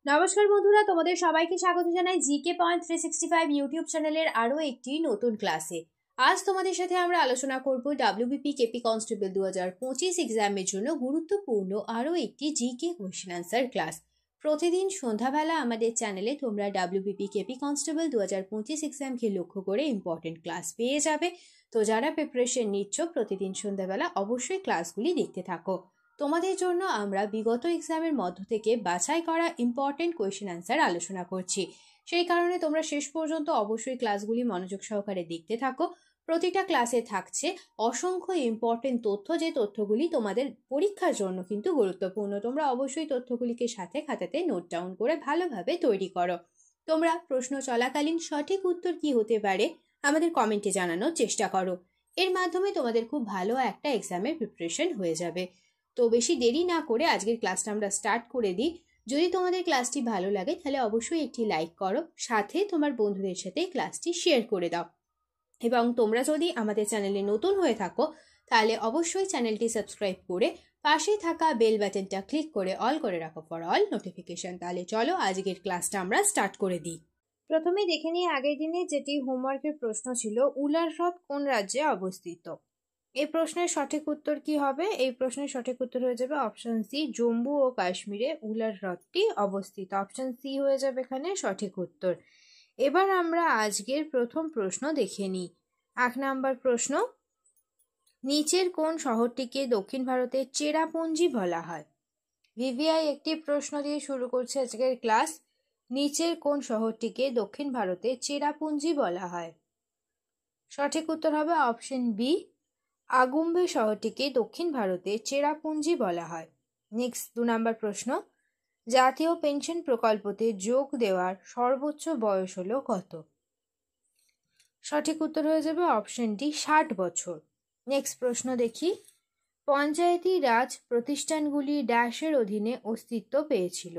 নমস্কার বন্ধুরা, তোমাদের সবাইকে স্বাগত জানাই জিকে পয়েন্ট 365 ইউটিউব চ্যানেলের আরো একটি নতুন ক্লাসে। আজ তোমাদের সাথে আমরা আলোচনা করব ডাব্লিউবিপি কেপি কনস্টেবল 2025 এক্সামের জন্য গুরুত্বপূর্ণ আরো একটি জিকে কোয়েশ্চেন আনসার ক্লাস। প্রতিদিন সন্ধ্যাবেলা আমাদের চ্যানেলে তোমরা ডাব্লিউবিপি কেপি কনস্টেবল 2025 এক্সামকে লক্ষ্য করে ইম্পর্টেন্ট ক্লাস পেয়ে যাবে। তো যারা প্রিপারেশন নিচ্ছ প্রতিদিন সন্ধ্যাবেলা অবশ্যই ক্লাসগুলি দেখতে থাকো। তোমাদের জন্য আমরা বিগত এক্সামের মধ্য থেকে বাছাই করা ইম্পর্টেন্ট কোয়েশ্চেন আনসার আলোচনা করছি। সেই কারণে তোমরা শেষ পর্যন্ত অবশ্যই ক্লাসগুলি মনোযোগ সহকারে দেখতে থাকো। প্রতিটা ক্লাসে থাকছে অসংখ্য ইম্পর্টেন্ট তথ্য, যে তথ্যগুলি তোমাদের পরীক্ষার জন্য কিন্তু গুরুত্বপূর্ণ। তোমরা অবশ্যই তথ্যগুলিকে সাথে খাতাতে নোট ডাউন করে ভালোভাবে তৈরি করো। তোমরা প্রশ্ন চলাকালীন সঠিক উত্তর কি হতে পারে আমাদের কমেন্টে জানানোর চেষ্টা করো। এর মাধ্যমে তোমাদের খুব ভালো একটা এক্সামের প্রিপারেশন হয়ে যাবে। তো বেশি দেরি না করে আজকের ক্লাসটা আমরা স্টার্ট করে দিই। যদি তোমাদের ক্লাসটি ভালো লাগে তাহলে অবশ্যই একটি লাইক করো, সাথে তোমার বন্ধুদের সাথে ক্লাসটি শেয়ার করে দাও। এবং তোমরা যদি আমাদের চ্যানেলে নতুন হয়ে থাকো তাহলে অবশ্যই চ্যানেলটি সাবস্ক্রাইব করে পাশে থাকা বেল বাটনটা ক্লিক করে অল করে রাখো ফর অল নোটিফিকেশন। তাহলে চলো আজকের ক্লাসটা আমরা স্টার্ট করে দিই। প্রথমে দেখে নিই আগের দিনে যেটি হোমওয়ার্কের প্রশ্ন ছিল, উলার হ্রদ কোন রাজ্যে অবস্থিত। এই প্রশ্নের সঠিক উত্তর কি হবে? এই প্রশ্নের সঠিক উত্তর হয়ে যাবে অপশন সি, জম্মু ও কাশ্মীরে উলার হ্রদটি অবস্থিত। অপশন সি হয়ে যাবে এখানে সঠিক উত্তর। এবার আমরা আজকের প্রথম প্রশ্ন দেখে নিই। 1 নাম্বার প্রশ্ন, নিচের কোন শহরটিকে দক্ষিণ ভারতের চেরাপুঞ্জি বলা হয়? ভিভিআই একটি প্রশ্ন দিয়ে শুরু করছে আজকের ক্লাস। নিচের কোন শহরটিকে দক্ষিণ ভারতের চেরাপুঞ্জি বলা হয়? সঠিক উত্তর হবে অপশন বি, আগুম্বে শহরটিকে দক্ষিণ ভারতে চেরাপুঞ্জি বলা হয়। নেক্সট 2 নাম্বার প্রশ্ন, জাতীয় পেনশন প্রকল্পতে যোগ দেওয়ার সর্বোচ্চ বয়স হলো কত? সঠিক উত্তর হয়ে যাবে অপশন ডি, 60 বছর। নেক্সট প্রশ্ন দেখি, পঞ্চায়েতি রাজ প্রতিষ্ঠানগুলি ড্যাশের অধীনে অস্তিত্ব পেয়েছিল?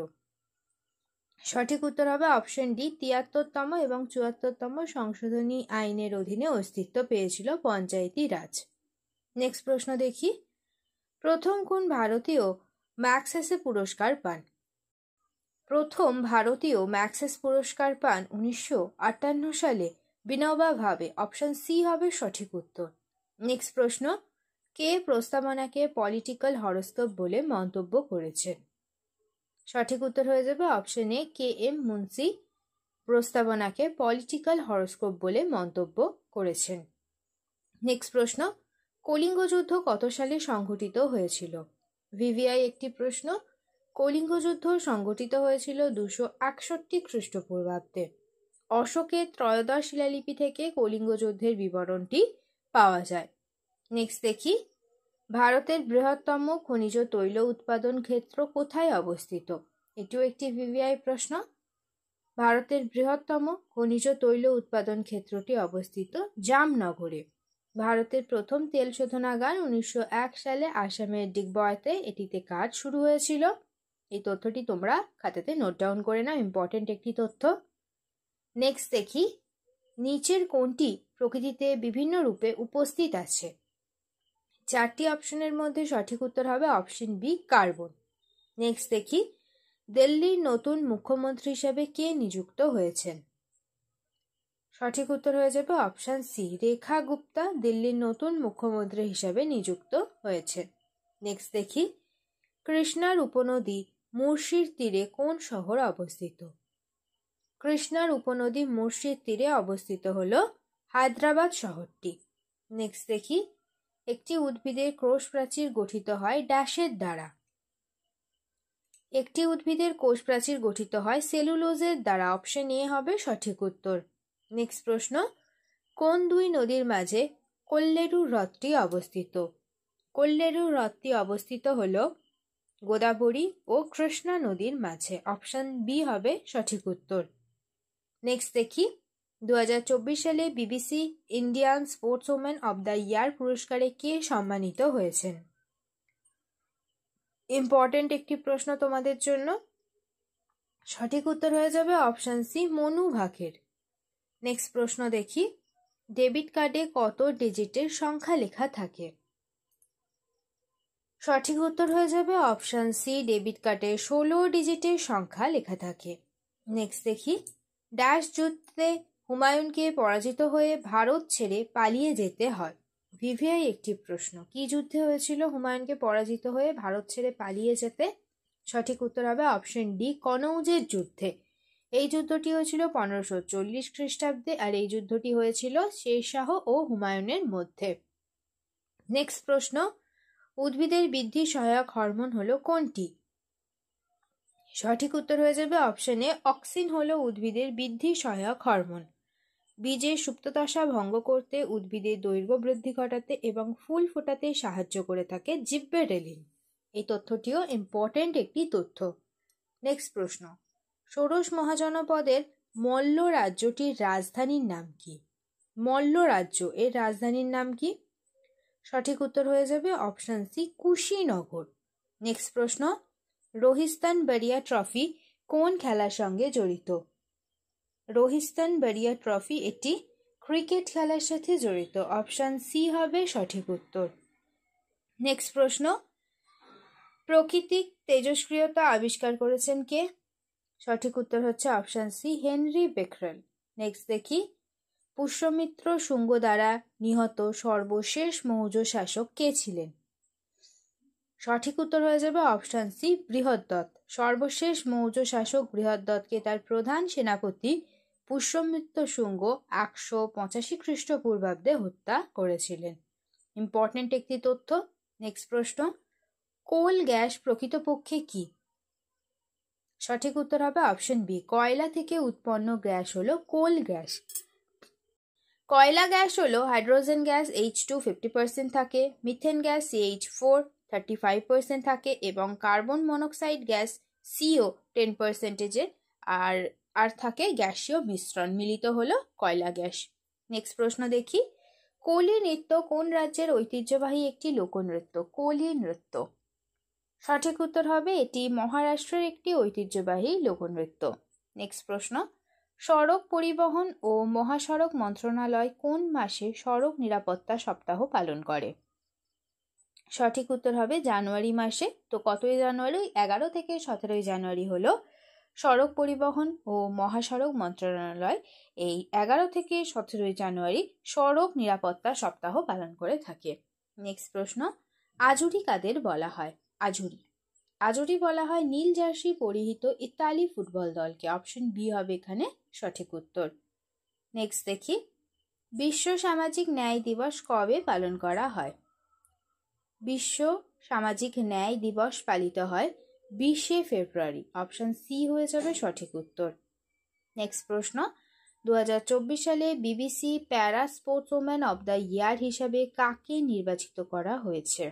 সঠিক উত্তর হবে অপশন ডি, 73তম এবং 74তম সংশোধনী আইনের অধীনে অস্তিত্ব পেয়েছিল পঞ্চায়েতি রাজ। নেক্সট প্রশ্ন দেখি, প্রথম কোন ভারতীয় ম্যাগসেসে পুরস্কার পান? প্রথম ভারতীয় ম্যাগসেস পুরস্কার পান 1958 সালে বিনোবা ভাবে। অপশন সি হবে সঠিক উত্তর। নেক্সট প্রশ্ন, কে প্রস্তাবনাকে পলিটিক্যাল হরস্কোপ বলে মন্তব্য করেছেন? সঠিক উত্তর হয়ে যাবে অপশন এ, কে এম মুন্সি প্রস্তাবনাকে পলিটিক্যাল হরস্কোপ বলে মন্তব্য করেছেন। নেক্সট প্রশ্ন, কলিঙ্গ যুদ্ধ কত সালে সংঘটিত হয়েছিল? ভিভিআই একটি প্রশ্ন, কলিঙ্গ যুদ্ধ সংঘটিত হয়েছিল 261 খ্রিস্টপূর্বাব্দে। অশোকের ত্রয়োদশ শিলালিপি থেকে কলিঙ্গ যুদ্ধের বিবরণটি পাওয়া যায়। নেক্সট দেখি, ভারতের বৃহত্তম খনিজ তৈল উৎপাদন ক্ষেত্র কোথায় অবস্থিত? এটিও একটি ভিভিআই প্রশ্ন। ভারতের বৃহত্তম খনিজ তৈল উৎপাদন ক্ষেত্রটি অবস্থিত জামনগরে। ভারতের প্রথম তেল শোধনাগার 1901 সালে আসামের ডিগবয়তে এটিতে কাজ শুরু হয়েছিল। এই তথ্যটি তোমরা খাতাতে নোট ডাউন করে নাও, ইম্পর্টেন্ট একটি তথ্য। নেক্সট দেখি, নিচের কোনটি প্রকৃতিতে বিভিন্ন রূপে উপস্থিত আছে? 4টি অপশনের মধ্যে সঠিক উত্তর হবে অপশন বি, কার্বন। নেক্সট দেখি, দিল্লির নতুন মুখ্যমন্ত্রী হিসেবে কে নিযুক্ত হয়েছেন? সঠিক উত্তর হয়ে যাবে অপশন সি, রেখা গুপ্তা দিল্লির নতুন মুখ্যমন্ত্রী হিসেবে নিযুক্ত হয়েছে। নেক্সট দেখি, কৃষ্ণার উপনদী মুর্শির তীরে কোন শহর অবস্থিত? কৃষ্ণার উপনদী মুর্শির তীরে অবস্থিত হলো হায়দ্রাবাদ শহরটি। নেক্সট দেখি, একটি উদ্ভিদের কোষ প্রাচীর গঠিত হয় ড্যাশের দ্বারা? একটি উদ্ভিদের কোষ প্রাচীর গঠিত হয় সেলুলোজের দ্বারা। অপশন এ হবে সঠিক উত্তর। নেক্সট প্রশ্ন, কোন দুই নদীর মাঝে কোল্লেরু হ্রদটি অবস্থিত? কোল্লেরু হ্রদটি অবস্থিত হল গোদাবরী ও কৃষ্ণা নদীর মাঝে। অপশন বি হবে সঠিক উত্তর। নেক্সট দেখি, 2024 সালে BBC Indian sports woman of the year পুরস্কারে কে সম্মানিত হয়েছেন? ইম্পর্টেন্ট একটি প্রশ্ন তোমাদের জন্য। সঠিক উত্তর হয়ে যাবে option C, Manu Bhaker. Next প্রশ্ন দেখি, ডেবিট কার্ডে কত ডিজিটের সংখ্যা লেখা থাকে? সঠিক উত্তর হয়ে যাবে অপশন সি, ডেবিট কার্ডে 16 ডিজিটের সংখ্যা লেখা থাকে। নেক্সট দেখি, ড্যাশ যুদ্ধে হুমায়ুনকে পরাজিত হয়ে ভারত ছেড়ে পালিয়ে যেতে হয়। ভিভিআই একটি প্রশ্ন, কি যুদ্ধে হয়েছিল হুমায়ুনকে পরাজিত হয়ে ভারত ছেড়ে পালিয়ে যেতে? সঠিক উত্তর হবে অপশন ডি, কনৌজের যুদ্ধে। এই যুদ্ধটি হয়েছিল 1540 খ্রিস্টাব্দে আর এই যুদ্ধটি হয়েছিল শেরশাহ ও হুমায়ুনের মধ্যে। নেক্সট প্রশ্ন, উদ্ভিদের বৃদ্ধি সহায়ক হরমোন হলো কোনটি? সঠিক উত্তর হয়ে যাবে অপশন এ, অক্সিন হলো উদ্ভিদের বৃদ্ধি সহায়ক হরমোন। বীজের সুপ্তদশা ভঙ্গ করতে, উদ্ভিদের দৈর্ঘ্য বৃদ্ধি ঘটাতে এবং ফুল ফোটাতে সাহায্য করে থাকে জিব্বেরেলিন। এই তথ্যটিও ইম্পর্টেন্ট একটি তথ্য। নেক্সট প্রশ্ন, ষোড়শ মহাজনপদের মল্ল রাজ্যটির রাজধানীর নাম কি? মল্ল রাজ্য এর রাজধানীর নাম কি? সঠিক উত্তর হয়ে যাবে অপশন সি, কুশীনগর। নেক্সট প্রশ্ন, রোহিস্তান বারিয়া ট্রফি কোন খেলার সঙ্গে জড়িত? রোহিস্তান বারিয়া ট্রফি এটি ক্রিকেট খেলার সাথে জড়িত। অপশন সি হবে সঠিক উত্তর। নেক্সট প্রশ্ন, প্রাকৃতিক তেজস্ক্রিয়তা আবিষ্কার করেছেন কে? সঠিক উত্তর হচ্ছে অপশন সি, হেনরি বেকরেল। নেক্সট দেখি, পুষ্যমিত্র শুঙ্গ দ্বারা নিহত সর্বশেষ মৌর্য শাসক কে ছিলেন? সঠিক উত্তর হয়ে যাবে অপশন সি, বৃহদ্রথ। সর্বশেষ মৌর্য শাসক বৃহদ্রথকে তার প্রধান সেনাপতি পুষ্যমিত্র শুঙ্গ 185 খ্রিস্টপূর্বাব্দে হত্যা করেছিলেন। ইম্পর্টেন্ট একটি তথ্য। নেক্সট প্রশ্ন, কোল গ্যাস প্রকৃতপক্ষে কি? সঠিক উত্তর হবে অপশন বি, কয়লা থেকে উৎপন্ন গ্যাস হলো কোল গ্যাস। কয়লা গ্যাস হলো হাইড্রোজেন গ্যাস H2 50% থাকে, মিথেন গ্যাস CH4 35% থাকে এবং কার্বন মনোক্সাইড গ্যাস CO 10% আর থাকে গ্যাসীয় মিশ্রণ, মিলিত হলো কয়লা গ্যাস। নেক্সট প্রশ্ন দেখি, কোলি নৃত্য কোন রাজ্যের ঐতিহ্যবাহী একটি লোকনৃত্য? কোলি নৃত্য। সঠিক উত্তর হবে এটি মহারাষ্ট্রের একটি ঐতিহ্যবাহী লোকনৃত্য। নেক্সট প্রশ্ন, সড়ক পরিবহন ও মহাসড়ক মন্ত্রণালয় কোন মাসে সড়ক নিরাপত্তা সপ্তাহ পালন করে? সঠিক উত্তর হবে জানুয়ারি মাসে। তো কতই জানুয়ারি? 11 থেকে 17 জানুয়ারি হলো সড়ক পরিবহন ও মহাসড়ক মন্ত্রণালয় এই 11 থেকে 17 জানুয়ারি সড়ক নিরাপত্তা সপ্তাহ পালন করে থাকে। নেক্সট প্রশ্ন, আজুরি কাদের বলা হয়? আজুরি বলা হয় নীল জার্সি পরিহিত ইতালি ফুটবল দলকে। অপশন বি হবে এখানে সঠিক উত্তর। নেক্সট দেখি, বিশ্ব সামাজিক ন্যায় দিবস কবে পালন করা হয়? বিশ্ব সামাজিক ন্যায় দিবস পালিত হয় 20শে ফেব্রুয়ারি। অপশন সি হয়ে যাবে সঠিক উত্তর। নেক্সট প্রশ্ন, 2024 সালে বিবিসি প্যারা স্পোর্টসওম্যান অব দ্য ইয়ার হিসাবে কাকে নির্বাচিত করা হয়েছে?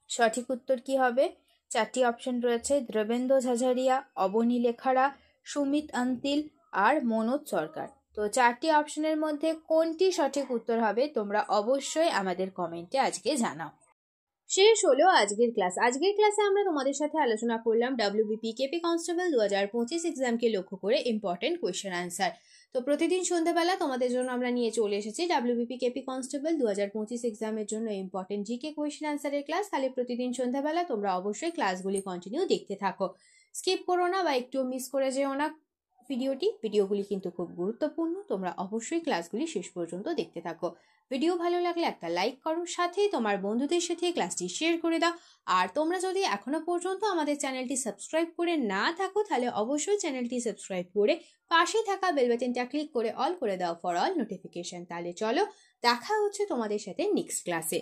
সঠিক উত্তর কি হবে? 4টি অপশন রয়েছে, দ্রবেন্দ্র ঝাঝারিয়া, অবনী লেখারা, সুমিত অন্তিল আর মনোজ সরকার। তো 4টি অপশনের মধ্যে কোনটি সঠিক উত্তর হবে তোমরা অবশ্যই আমাদের কমেন্টে আজকে জানাও। শেষ হলো আজকের ক্লাস। আজকের ক্লাসে আমরা তোমাদের সাথে আলোচনা করলাম WBP কেপি কনস্টেবল 2025 এক্সামকে লক্ষ্য করে ইম্পর্টেন্ট কোয়েশ্চেন আনসার। তো প্রতিদিন সন্ধ্যাবেলা তোমাদের জন্য আমরা নিয়ে চলে এসেছি WBP কেপি কনস্টেবল 2025 এক্সামের জন্য ইম্পর্টেন্ট জিকে কোয়েশ্চেন আনসারের ক্লাস। তাহলে প্রতিদিন সন্ধ্যাবেলা তোমরা অবশ্যই ক্লাসগুলি কন্টিনিউ দেখতে থাকো, স্কিপ করো না বা একটু মিস করে যেও না ভিডিওগুলি কিন্তু খুব গুরুত্বপূর্ণ। তোমরা অবশ্যই ক্লাসগুলি শেষ পর্যন্ত দেখতে থাকো। ভিডিও ভালো লাগলে একটা লাইক করো, সাথে তোমার বন্ধুদের সাথে ক্লাসটি শেয়ার করে দাও। আর তোমরা যদি এখনো পর্যন্ত আমাদের চ্যানেলটি সাবস্ক্রাইব করে না থাকো তাহলে অবশ্যই চ্যানেলটি সাবস্ক্রাইব করে পাশে থাকা বেল বাটনটা ক্লিক করে অল করে দাও ফর অল নোটিফিকেশন। তাহলে চলো দেখা হচ্ছে তোমাদের সাথে নেক্সট ক্লাসে।